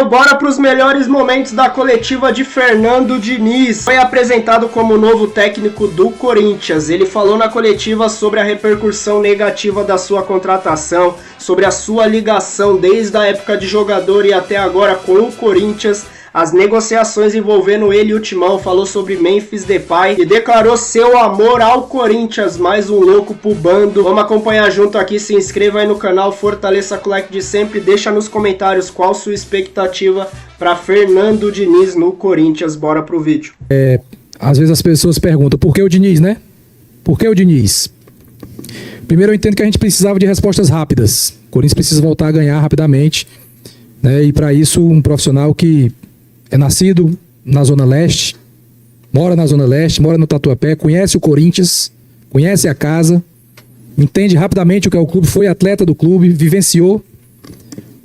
Bora para os melhores momentos da coletiva de Fernando Diniz. Foi apresentado como novo técnico do Corinthians. Ele falou na coletiva sobre a repercussão negativa da sua contratação, sobre a sua ligação desde a época de jogador e até agora com o Corinthians, as negociações envolvendo ele e o Timão, falou sobre Memphis Depay e declarou seu amor ao Corinthians, mais um louco pro bando. Vamos acompanhar junto aqui, se inscreva aí no canal, fortaleça com o like de sempre, deixa nos comentários qual sua expectativa para Fernando Diniz no Corinthians. Bora pro vídeo. Às vezes as pessoas perguntam, por que o Diniz, né? Por que o Diniz? Primeiro eu entendo que a gente precisava de respostas rápidas. O Corinthians precisa voltar a ganhar rapidamente, né? E para isso um profissional que é nascido na Zona Leste, mora na Zona Leste, mora no Tatuapé, conhece o Corinthians, conhece a casa, entende rapidamente o que é o clube, foi atleta do clube, vivenciou.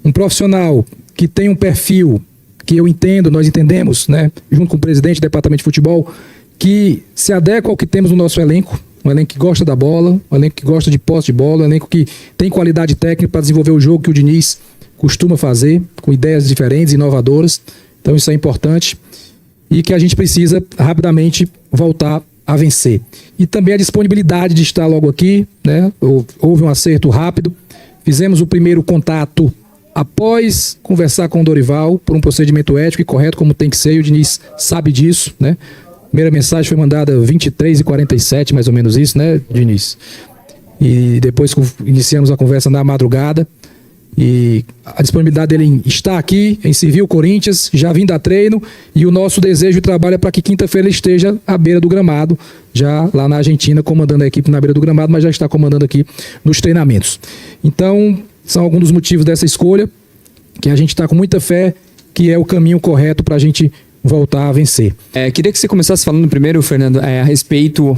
Um profissional que tem um perfil que eu entendo, nós entendemos, né, junto com o presidente do departamento de futebol, que se adequa ao que temos no nosso elenco, um elenco que gosta da bola, um elenco que gosta de posse de bola, um elenco que tem qualidade técnica para desenvolver o jogo que o Diniz costuma fazer, com ideias diferentes, inovadoras. Então isso é importante e que a gente precisa rapidamente voltar a vencer. E também a disponibilidade de estar logo aqui, né? Houve um acerto rápido, fizemos o primeiro contato após conversar com o Dorival por um procedimento ético e correto como tem que ser, e o Diniz sabe disso, né? A primeira mensagem foi mandada 23h47, mais ou menos isso, né, Diniz? E depois iniciamos a conversa na madrugada. E a disponibilidade dele em estar aqui, em servir o Corinthians, já vim dar treino, e o nosso desejo e trabalho é para que quinta-feira ele esteja à beira do gramado, já lá na Argentina, comandando a equipe na beira do gramado, mas já está comandando aqui nos treinamentos. Então, são alguns dos motivos dessa escolha, que a gente está com muita fé, que é o caminho correto para a gente voltar a vencer. Queria que você começasse falando primeiro, Fernando, a respeito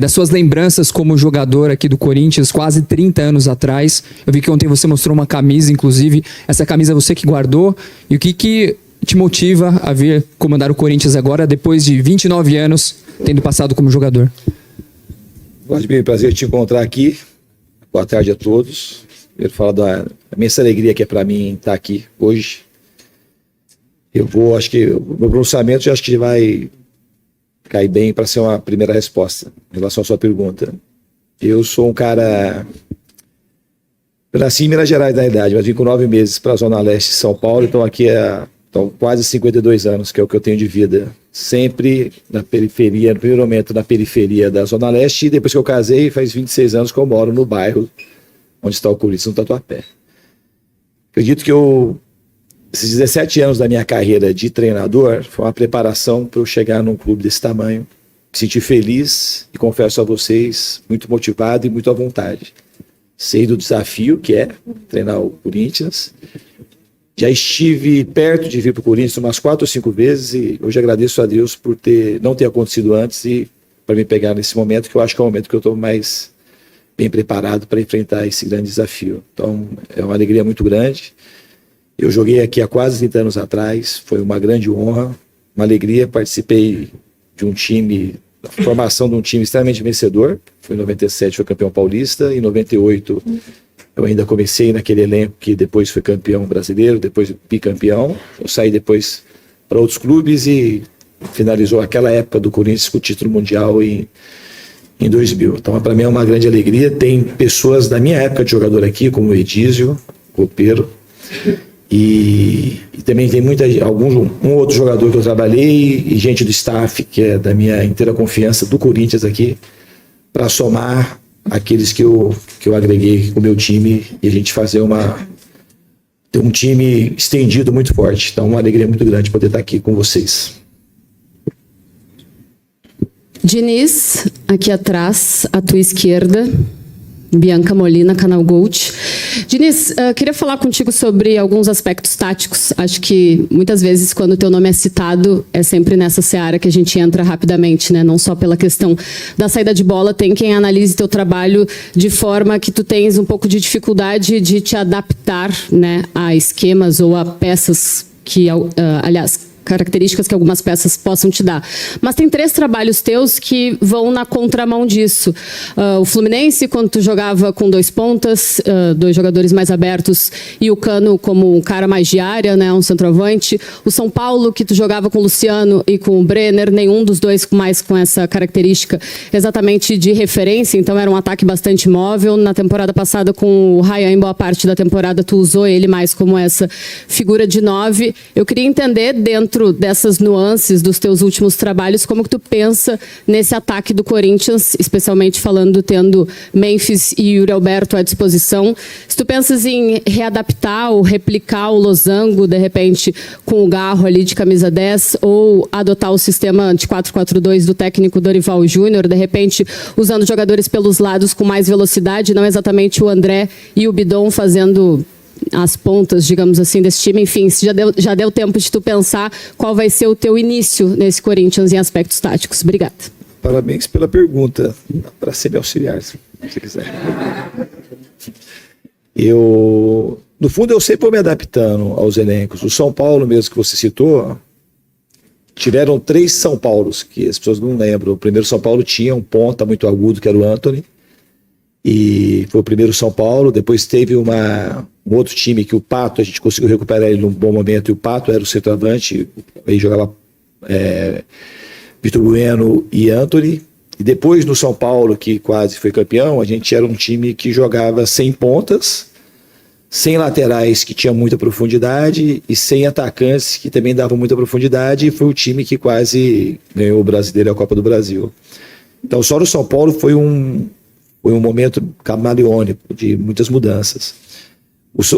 das suas lembranças como jogador aqui do Corinthians, quase 30 anos atrás. Eu vi que ontem você mostrou uma camisa, inclusive, essa camisa você que guardou, e o que te motiva a vir comandar o Corinthians agora, depois de 29 anos, tendo passado como jogador? Vladimir, prazer te encontrar aqui. Boa tarde a todos. Eu falo da imensa alegria que é para mim estar aqui hoje. Acho que o meu pronunciamento acho que vai cair bem para ser uma primeira resposta em relação à sua pergunta. Eu sou um cara, eu nasci em Minas Gerais na idade, mas vim com 9 meses para a Zona Leste de São Paulo, então aqui estão quase 52 anos, que é o que eu tenho de vida. Sempre na periferia, no primeiro momento na periferia da Zona Leste, e depois que eu casei, faz 26 anos que eu moro no bairro onde está o Corinthians, no Tatuapé. Acredito que esses 17 anos da minha carreira de treinador foi uma preparação para eu chegar num clube desse tamanho, me sentir feliz e, confesso a vocês, muito motivado e muito à vontade. Sei do desafio que é treinar o Corinthians. Já estive perto de vir para o Corinthians umas 4 ou 5 vezes e hoje agradeço a Deus por não ter acontecido antes e para me pegar nesse momento, que eu acho que é o momento que eu estou mais bem preparado para enfrentar esse grande desafio. Então é uma alegria muito grande. Eu joguei aqui há quase 30 anos atrás, foi uma grande honra, uma alegria, participei de um time, da formação de um time extremamente vencedor, foi em 97, foi campeão paulista, em 98 eu ainda comecei naquele elenco que depois foi campeão brasileiro, depois bicampeão, eu saí depois para outros clubes e finalizou aquela época do Corinthians com o título mundial em 2000. Então para mim é uma grande alegria, tem pessoas da minha época de jogador aqui, como o Edísio, Copeiro, e também tem um outro jogador que eu trabalhei e gente do staff que é da minha inteira confiança do Corinthians aqui, para somar aqueles que eu agreguei com o meu time e a gente ter um time estendido muito forte. Então uma alegria muito grande poder estar aqui com vocês. Diniz, aqui atrás, à tua esquerda, Bianca Molina, Canal Gold. Diniz, queria falar contigo sobre alguns aspectos táticos. Acho que muitas vezes quando o teu nome é citado, é sempre nessa seara que a gente entra rapidamente, né? Não só pela questão da saída de bola, tem quem analise teu trabalho de forma que tu tens um pouco de dificuldade de te adaptar, né, a esquemas ou a peças que, aliás, características que algumas peças possam te dar. Mas tem 3 trabalhos teus que vão na contramão disso. O Fluminense, quando tu jogava com 2 pontas, 2 jogadores mais abertos, e o Cano como um cara mais de área, né, um centroavante. O São Paulo, que tu jogava com o Luciano e com o Brenner, nenhum dos dois mais com essa característica exatamente de referência, então era um ataque bastante móvel. Na temporada passada, com o Ryan, em boa parte da temporada, tu usou ele mais como essa figura de 9. Eu queria entender, dentro dessas nuances dos teus últimos trabalhos, como que tu pensa nesse ataque do Corinthians, especialmente falando, tendo Memphis e Yuri Alberto à disposição. Se tu pensas em readaptar ou replicar o losango, de repente, com o Garro ali de camisa 10, ou adotar o sistema de 4-4-2 do técnico Dorival Júnior, de repente, usando jogadores pelos lados com mais velocidade, não exatamente o André e o Bidon fazendo as pontas, digamos assim, desse time. Enfim, já deu tempo de tu pensar qual vai ser o teu início nesse Corinthians em aspectos táticos. Obrigada. Parabéns pela pergunta, para ser meu auxiliar, se você quiser. No fundo, eu sempre vou me adaptando aos elencos. O São Paulo mesmo que você citou, tiveram 3 São Paulos, que as pessoas não lembram. O primeiro São Paulo tinha um ponta muito agudo, que era o Antony, e foi o primeiro São Paulo. Depois teve um outro time que o Pato, a gente conseguiu recuperar ele num bom momento, e o Pato era o centroavante, aí jogava Vitor Bueno e Antony. E depois no São Paulo, que quase foi campeão, a gente era um time que jogava sem pontas, sem laterais que tinham muita profundidade e sem atacantes que também davam muita profundidade, e foi o time que quase ganhou o Brasileiro e a Copa do Brasil. Então só no São Paulo foi um momento camaleônico de muitas mudanças.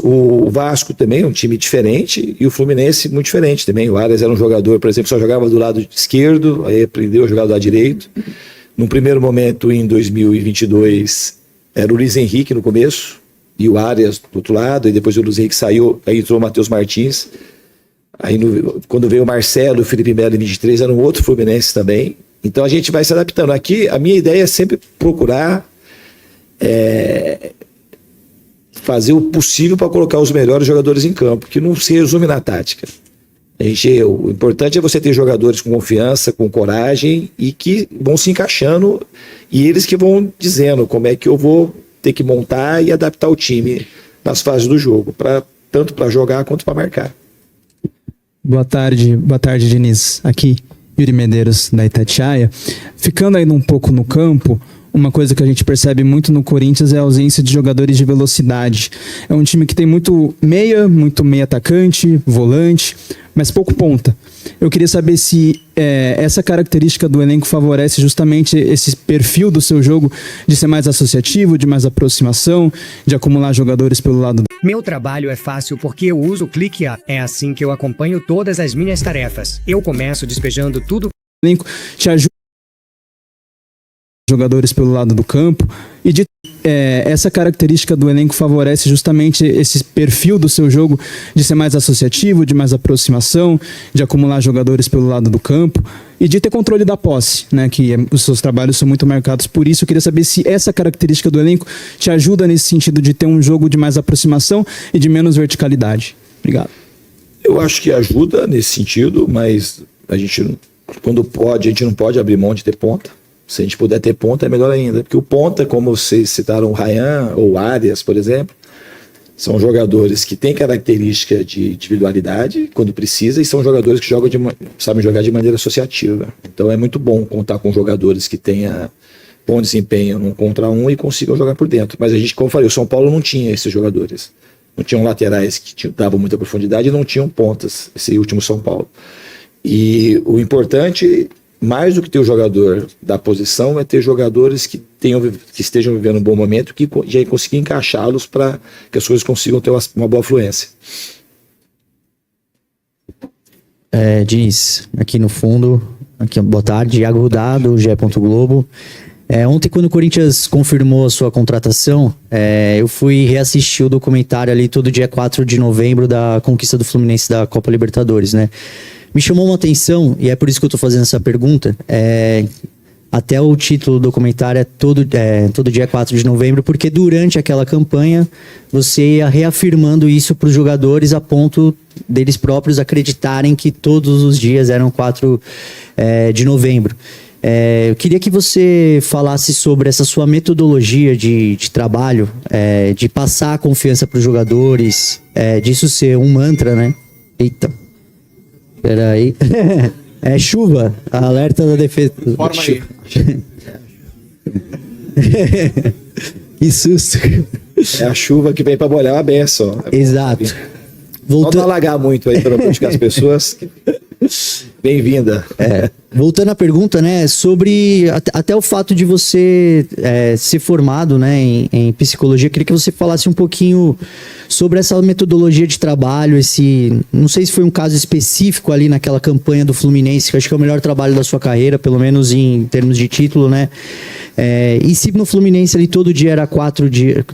O Vasco também é um time diferente, e o Fluminense muito diferente também. O Arias era um jogador, por exemplo, só jogava do lado esquerdo, aí aprendeu a jogar do lado direito. Num primeiro momento, em 2022, era o Luiz Henrique no começo, e o Arias do outro lado, e depois o Luiz Henrique saiu, aí entrou o Matheus Martins. Aí quando veio o Marcelo, o Felipe Melo em 23, era um outro Fluminense também. Então a gente vai se adaptando. Aqui a minha ideia é sempre procurar fazer o possível para colocar os melhores jogadores em campo, que não se resume na tática. O importante é você ter jogadores com confiança, com coragem, e que vão se encaixando, e eles que vão dizendo como é que eu vou ter que montar e adaptar o time nas fases do jogo, tanto para jogar quanto para marcar. Boa tarde, Diniz. Aqui, Yuri Medeiros, da Itatiaia. Ficando ainda um pouco no campo, uma coisa que a gente percebe muito no Corinthians é a ausência de jogadores de velocidade. É um time que tem muito meia atacante, volante, mas pouco ponta. Eu queria saber se essa característica do elenco favorece justamente esse perfil do seu jogo de ser mais associativo, de mais aproximação, de acumular jogadores pelo lado. Meu trabalho é fácil porque eu uso o ClickUp. É assim que eu acompanho todas as minhas tarefas. Eu começo despejando tudo. O elenco te ajuda jogadores pelo lado do campo, e essa característica do elenco favorece justamente esse perfil do seu jogo de ser mais associativo, de mais aproximação, de acumular jogadores pelo lado do campo e de ter controle da posse, né? Que os seus trabalhos são muito marcados por isso. Eu queria saber se essa característica do elenco te ajuda nesse sentido de ter um jogo de mais aproximação e de menos verticalidade. Obrigado. Eu acho que ajuda nesse sentido, mas a gente, quando pode, a gente não pode abrir mão de ter ponta. Se a gente puder ter ponta, é melhor ainda. Porque o ponta, como vocês citaram, o Ryan ou o Arias, por exemplo, são jogadores que têm característica de individualidade quando precisa, e são jogadores que sabem jogar de maneira associativa. Então é muito bom contar com jogadores que tenham bom desempenho num contra um e consigam jogar por dentro. Mas a gente, como eu falei, o São Paulo não tinha esses jogadores. Não tinham laterais que davam muita profundidade, e não tinham pontas, esse último São Paulo. E o importante, mais do que ter o jogador da posição, é ter jogadores que estejam vivendo um bom momento, que já conseguir encaixá-los para que as coisas consigam ter uma boa fluência. Diniz, aqui no fundo, boa tarde, Iago Rudá, do GE. Globo. Ontem, quando o Corinthians confirmou a sua contratação, eu fui reassistir o documentário ali todo dia 4 de novembro da conquista do Fluminense da Copa Libertadores, né? Me chamou uma atenção, e é por isso que eu estou fazendo essa pergunta, até o título do documentário é todo dia 4 de novembro, porque durante aquela campanha você ia reafirmando isso para os jogadores a ponto deles próprios acreditarem que todos os dias eram 4 de novembro. Eu queria que você falasse sobre essa sua metodologia de trabalho, de passar a confiança para os jogadores, disso ser um mantra, né? Eita, peraí. É chuva, alerta da defesa. Forma aí. Que susto. É a chuva que vem para molhar a benção. Exato. Não alagar muito aí para prejudicar as pessoas. Bem-vinda. Voltando à pergunta, né, sobre até o fato de você ser formado, né, em psicologia, queria que você falasse um pouquinho sobre essa metodologia de trabalho, não sei se foi um caso específico ali naquela campanha do Fluminense, que eu acho que é o melhor trabalho da sua carreira, pelo menos em termos de título, né, e se no Fluminense ali todo dia era 4 de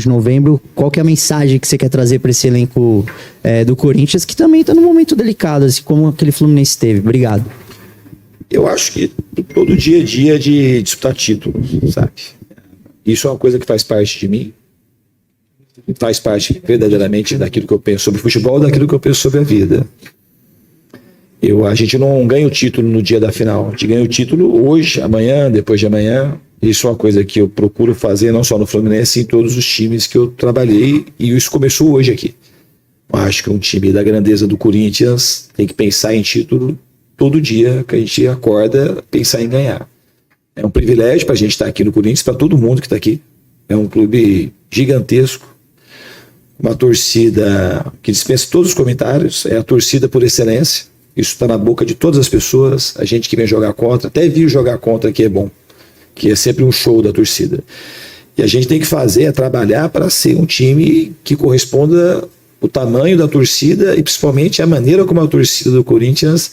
novembro, qual que é a mensagem que você quer trazer para esse elenco do Corinthians, que também está num momento delicado, assim como aquele Fluminense teve? Obrigado. Eu acho que todo dia é dia de disputar título, sabe? Isso é uma coisa que faz parte de mim, faz parte verdadeiramente daquilo que eu penso sobre futebol, daquilo que eu penso sobre a vida. A gente não ganha o título no dia da final, a gente ganha o título hoje, amanhã, depois de amanhã. Isso é uma coisa que eu procuro fazer não só no Fluminense, em todos os times que eu trabalhei, e isso começou hoje aqui. Eu acho que um time da grandeza do Corinthians tem que pensar em título todo dia que a gente acorda, pensar em ganhar. É um privilégio para a gente estar aqui no Corinthians, para todo mundo que está aqui. É um clube gigantesco, uma torcida que dispensa todos os comentários, é a torcida por excelência. Isso está na boca de todas as pessoas. A gente que vem jogar contra, até vir jogar contra que é bom, que é sempre um show da torcida. E a gente tem que trabalhar para ser um time que corresponda o tamanho da torcida e principalmente a maneira como a torcida do Corinthians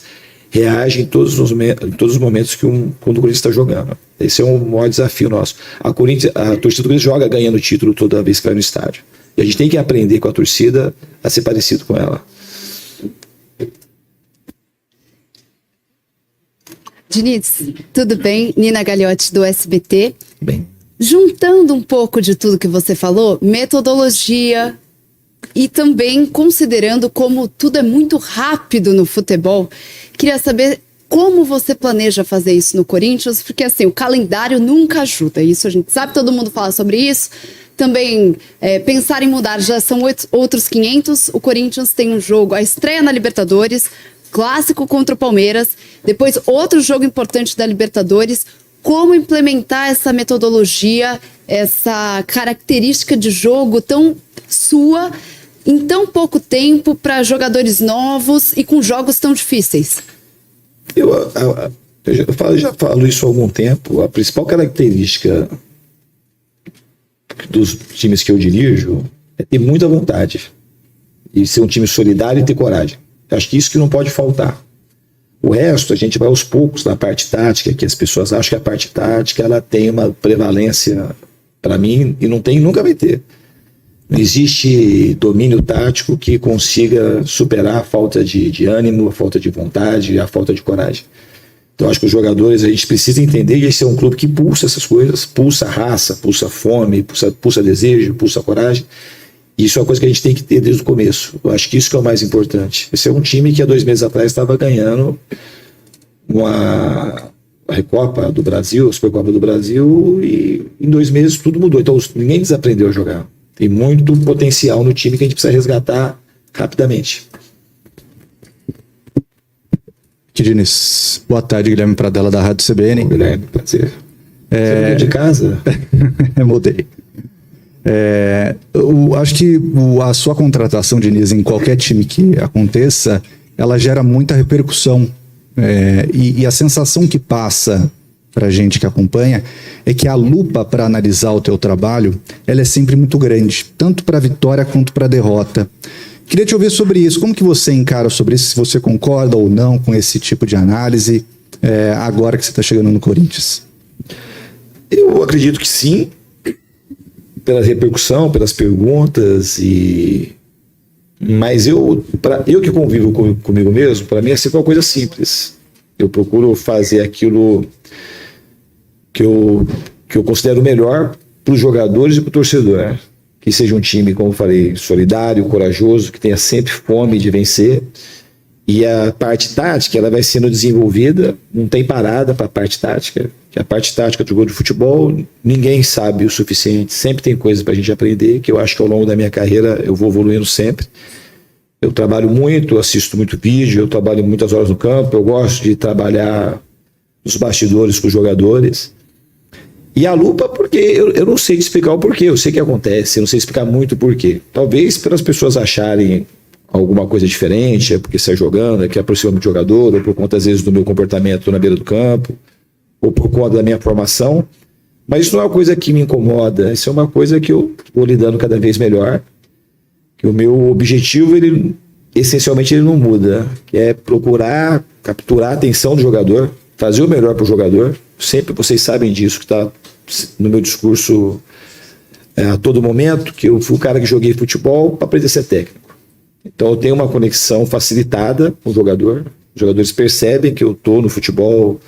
reage em todos os momentos quando o Corinthians está jogando. Esse é o maior desafio nosso. A torcida do Corinthians joga ganhando título toda vez que vai no estádio. E a gente tem que aprender com a torcida a ser parecido com ela. Diniz, tudo bem? Nina Gagliotti do SBT. Bem. Juntando um pouco de tudo que você falou, metodologia e também considerando como tudo é muito rápido no futebol, queria saber como você planeja fazer isso no Corinthians, porque assim, o calendário nunca ajuda, isso a gente sabe, todo mundo fala sobre isso. Também pensar em mudar, já são outros 500, o Corinthians tem um jogo, a estreia na Libertadores, clássico contra o Palmeiras, depois outro jogo importante da Libertadores. Como implementar essa metodologia, essa característica de jogo tão sua em tão pouco tempo para jogadores novos e com jogos tão difíceis? Eu já falo isso há algum tempo. A principal característica dos times que eu dirijo é ter muita vontade e ser um time solidário e ter coragem. Acho que isso que não pode faltar. O resto, a gente vai aos poucos na parte tática, que as pessoas acham que a parte tática ela tem uma prevalência para mim, e não tem, nunca vai ter. Não existe domínio tático que consiga superar a falta de ânimo, a falta de vontade, a falta de coragem. Então, acho que os jogadores, a gente precisa entender que esse é um clube que pulsa essas coisas, pulsa raça, pulsa fome, pulsa desejo, pulsa coragem. Isso é uma coisa que a gente tem que ter desde o começo. Eu acho que isso que é o mais importante. Esse é um time que há 2 meses atrás estava ganhando a Recopa do Brasil, a Supercopa do Brasil, e em 2 meses tudo mudou. Então ninguém desaprendeu a jogar. Tem muito potencial no time que a gente precisa resgatar rapidamente. Diniz, boa tarde, Guilherme Pradella da Rádio CBN. Guilherme, prazer. Você mudou de casa? Mudei. Acho que a sua contratação, Diniz, em qualquer time que aconteça, ela gera muita repercussão. E a sensação que passa para a gente que acompanha é que a lupa para analisar o teu trabalho, ela é sempre muito grande, tanto para a vitória quanto para a derrota. Queria te ouvir sobre isso. Como que você encara sobre isso? Se você concorda ou não com esse tipo de análise, agora que você está chegando no Corinthians? Eu acredito que sim, pela repercussão, pelas perguntas, mas eu que convivo comigo mesmo, para mim é sempre uma coisa simples. Eu procuro fazer aquilo que eu considero melhor para os jogadores e para o torcedor, que seja um time, como eu falei, solidário, corajoso, que tenha sempre fome de vencer. E a parte tática, ela vai sendo desenvolvida, não tem parada para a parte tática. Que a parte tática do jogo de futebol, ninguém sabe o suficiente, sempre tem coisas para a gente aprender, que eu acho que ao longo da minha carreira eu vou evoluindo sempre. Eu trabalho muito, assisto muito vídeo, eu trabalho muitas horas no campo, eu gosto de trabalhar nos bastidores com os jogadores. E a lupa, porque eu não sei explicar o porquê, eu sei que acontece, eu não sei explicar muito o porquê. Talvez para as pessoas acharem alguma coisa diferente, é porque sai jogando, é que aproxima muito jogador, ou por conta, às vezes, do meu comportamento na beira do campo, ou por conta da minha formação. Mas isso não é uma coisa que me incomoda, isso é uma coisa que eu vou lidando cada vez melhor. Que o meu objetivo, essencialmente, ele não muda, que é procurar capturar a atenção do jogador, fazer o melhor para o jogador. Sempre vocês sabem disso, que está no meu discurso a todo momento, que eu fui o cara que joguei futebol para aprender a ser técnico. Então eu tenho uma conexão facilitada com o jogador. Os jogadores percebem que eu estou no futebol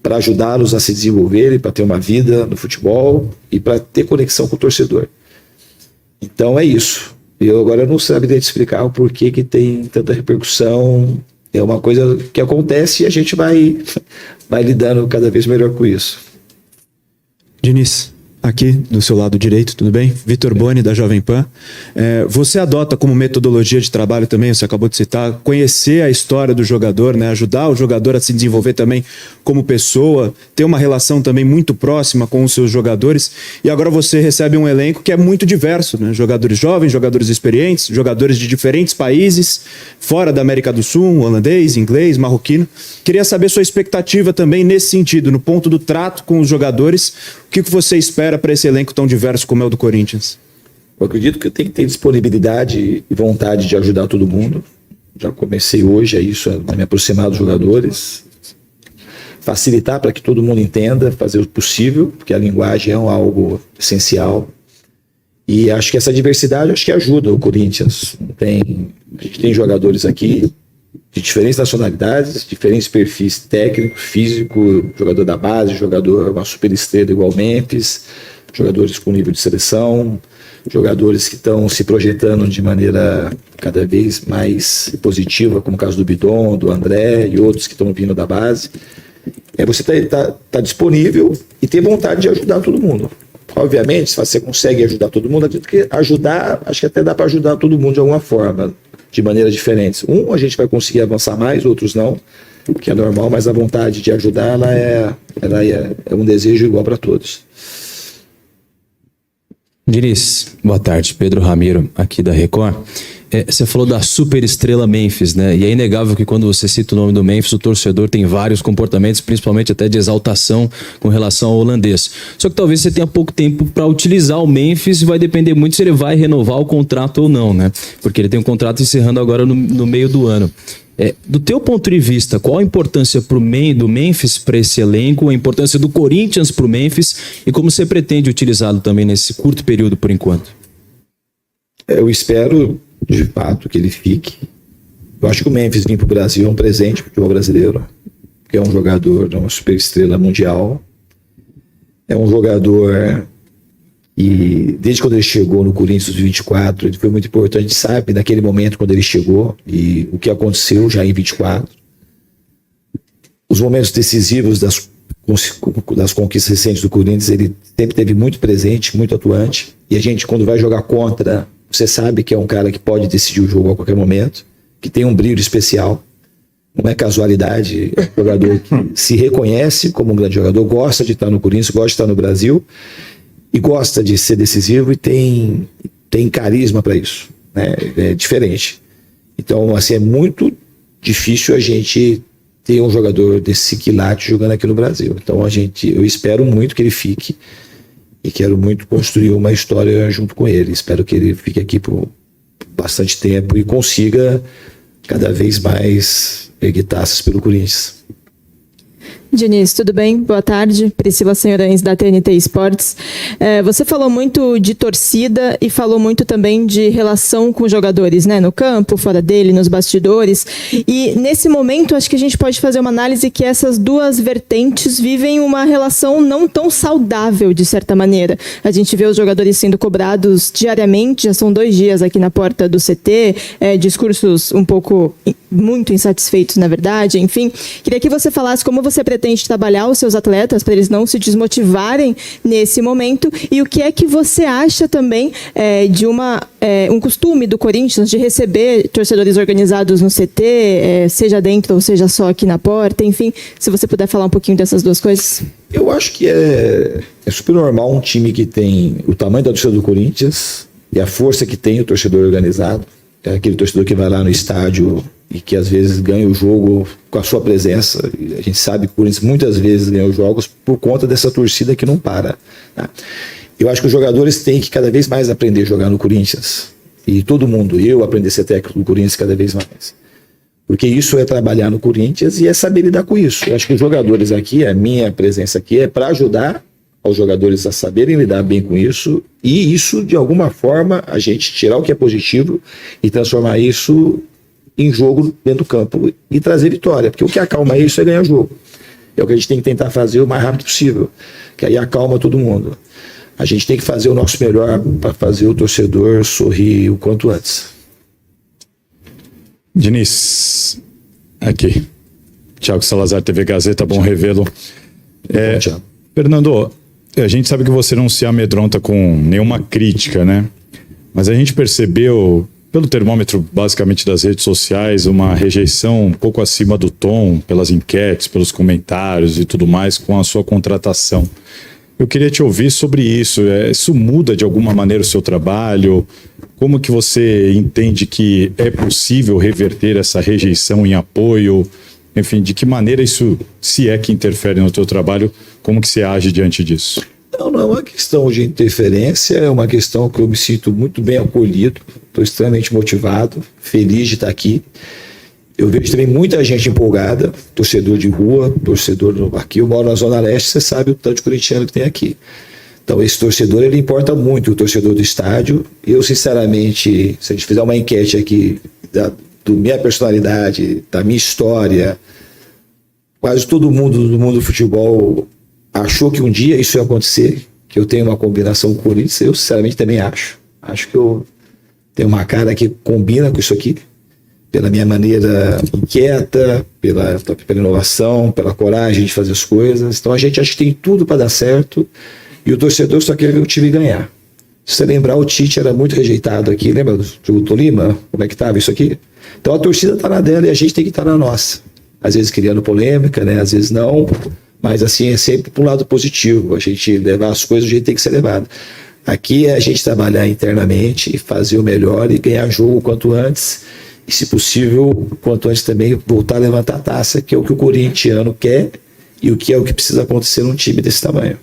para ajudá-los a se desenvolverem, para ter uma vida no futebol e para ter conexão com o torcedor. Então é isso. Eu agora não saberia te explicar o porquê que tem tanta repercussão. É uma coisa que acontece e a gente vai lidando cada vez melhor com isso. Diniz, aqui do seu lado direito, tudo bem? Vitor Boni, da Jovem Pan. Você adota como metodologia de trabalho também, você acabou de citar, conhecer a história do jogador, né? Ajudar o jogador a se desenvolver também como pessoa, ter uma relação também muito próxima com os seus jogadores. E agora você recebe um elenco que é muito diverso, né? Jogadores jovens, jogadores experientes, jogadores de diferentes países, fora da América do Sul, holandês, inglês, marroquino. Queria saber sua expectativa também nesse sentido, no ponto do trato com os jogadores. O que você espera para esse elenco tão diverso como é o do Corinthians? Eu acredito que tem que ter disponibilidade e vontade de ajudar todo mundo. Já comecei hoje a isso, a me aproximar dos jogadores, facilitar para que todo mundo entenda, fazer o possível, porque a linguagem é algo essencial. E acho que essa diversidade acho que ajuda o Corinthians. A gente tem jogadores aqui de diferentes nacionalidades, diferentes perfis técnico, físico, jogador da base, jogador, uma superestrela igual Memphis, jogadores com nível de seleção, jogadores que estão se projetando de maneira cada vez mais positiva, como o caso do Bidon, do André e outros que estão vindo da base. Você tá disponível e ter vontade de ajudar todo mundo. Obviamente, se você consegue ajudar todo mundo, acredito que ajudar, acho que até dá para ajudar todo mundo de alguma forma, de maneiras diferentes. A gente vai conseguir avançar mais, outros não, que é normal, mas a vontade de ajudar, ela é um desejo igual para todos. Diniz, boa tarde. Pedro Ramiro, aqui da Record. Você falou da superestrela Memphis, né? E é inegável que quando você cita o nome do Memphis, o torcedor tem vários comportamentos, principalmente até de exaltação com relação ao holandês. Só que talvez você tenha pouco tempo para utilizar o Memphis e vai depender muito se ele vai renovar o contrato ou não, né? Porque ele tem um contrato encerrando agora no meio do ano. Do teu ponto de vista, qual a importância do Memphis para esse elenco, a importância do Corinthians para o Memphis e como você pretende utilizá-lo também nesse curto período por enquanto? Eu espero, de fato, que ele fique. Eu acho que o Memphis vir para o Brasil é um presente para o futebol brasileiro, porque é um jogador, uma superestrela mundial, é um jogador e desde quando ele chegou no Corinthians 24, ele foi muito importante, sabe, naquele momento quando ele chegou e o que aconteceu já em 24. Os momentos decisivos das conquistas recentes do Corinthians, ele sempre teve muito presente, muito atuante. E a gente, quando vai jogar contra, você sabe que é um cara que pode decidir o jogo a qualquer momento, que tem um brilho especial. Não é casualidade, é um jogador que se reconhece como um grande jogador, gosta de estar no Corinthians, gosta de estar no Brasil, e gosta de ser decisivo e tem carisma para isso, né? É diferente. Então, assim, é muito difícil a gente ter um jogador desse quilate jogando aqui no Brasil. Então, eu espero muito que ele fique e quero muito construir uma história junto com ele. Espero que ele fique aqui por bastante tempo e consiga cada vez mais erguer taças pelo Corinthians. Diniz, tudo bem? Boa tarde. Priscila Senhorães, da TNT Esportes. Você falou muito de torcida e falou muito também de relação com jogadores, né? No campo, fora dele, nos bastidores. E nesse momento, acho que a gente pode fazer uma análise que essas duas vertentes vivem uma relação não tão saudável, de certa maneira. A gente vê os jogadores sendo cobrados diariamente, já são 2 dias aqui na porta do CT, discursos um pouco, muito insatisfeitos, na verdade, enfim. Queria que você falasse como você pretende trabalhar os seus atletas para eles não se desmotivarem nesse momento e o que é que você acha também de um costume do Corinthians de receber torcedores organizados no CT, seja dentro ou seja só aqui na porta, enfim, se você puder falar um pouquinho dessas duas coisas. Eu acho que é super normal um time que tem o tamanho da torcida do Corinthians e a força que tem o torcedor organizado, é aquele torcedor que vai lá no estádio e que às vezes ganha o jogo com a sua presença. A gente sabe que o Corinthians muitas vezes ganha os jogos por conta dessa torcida que não para. Tá? Eu acho que os jogadores têm que cada vez mais aprender a jogar no Corinthians. E todo mundo, eu aprender a ser técnico do Corinthians cada vez mais. Porque isso é trabalhar no Corinthians e é saber lidar com isso. Eu acho que os jogadores aqui, a minha presença aqui é para ajudar aos jogadores a saberem lidar bem com isso e isso, de alguma forma, a gente tirar o que é positivo e transformar isso em jogo dentro do campo e trazer vitória, porque o que acalma isso é ganhar jogo. É o que a gente tem que tentar fazer o mais rápido possível, que aí acalma todo mundo. A gente tem que fazer o nosso melhor para fazer o torcedor sorrir o quanto antes. Diniz, aqui. Thiago Salazar, TV Gazeta, bom revê-lo. Fernando, a gente sabe que você não se amedronta com nenhuma crítica, né? Mas a gente percebeu, pelo termômetro basicamente das redes sociais, uma rejeição um pouco acima do tom, pelas enquetes, pelos comentários e tudo mais, com a sua contratação. Eu queria te ouvir sobre isso. Isso muda de alguma maneira o seu trabalho? Como que você entende que é possível reverter essa rejeição em apoio? Enfim, de que maneira isso, se é que interfere no teu trabalho, como que você age diante disso? Não é uma questão de interferência, é uma questão que eu me sinto muito bem acolhido, estou extremamente motivado, feliz de estar aqui. Eu vejo também muita gente empolgada, torcedor de rua, torcedor aqui. Eu moro na Zona Leste, você sabe o tanto de corintiano que tem aqui. Então esse torcedor, ele importa muito, o torcedor do estádio. Eu, sinceramente, se a gente fizer uma enquete aqui da minha personalidade, da minha história, quase todo mundo do mundo do futebol achou que um dia isso ia acontecer, que eu tenho uma combinação com o Corinthians. Eu, sinceramente, também acho. Acho que eu tenho uma cara que combina com isso aqui, pela minha maneira inquieta, pela inovação, pela coragem de fazer as coisas. Então a gente acha que tem tudo para dar certo e o torcedor só quer ver o time ganhar. Se você lembrar, o Tite era muito rejeitado aqui. Lembra do Tolima? Como é que estava isso aqui? Então a torcida está na dela e a gente tem que estar na nossa. Às vezes criando polêmica, né? Às vezes não. Mas assim, é sempre para um lado positivo. A gente levar as coisas do jeito que tem que ser levado. Aqui é a gente trabalhar internamente, fazer o melhor e ganhar jogo o quanto antes. E, se possível, quanto antes também voltar a levantar a taça, que é o que o corintiano quer e o que é o que precisa acontecer num time desse tamanho.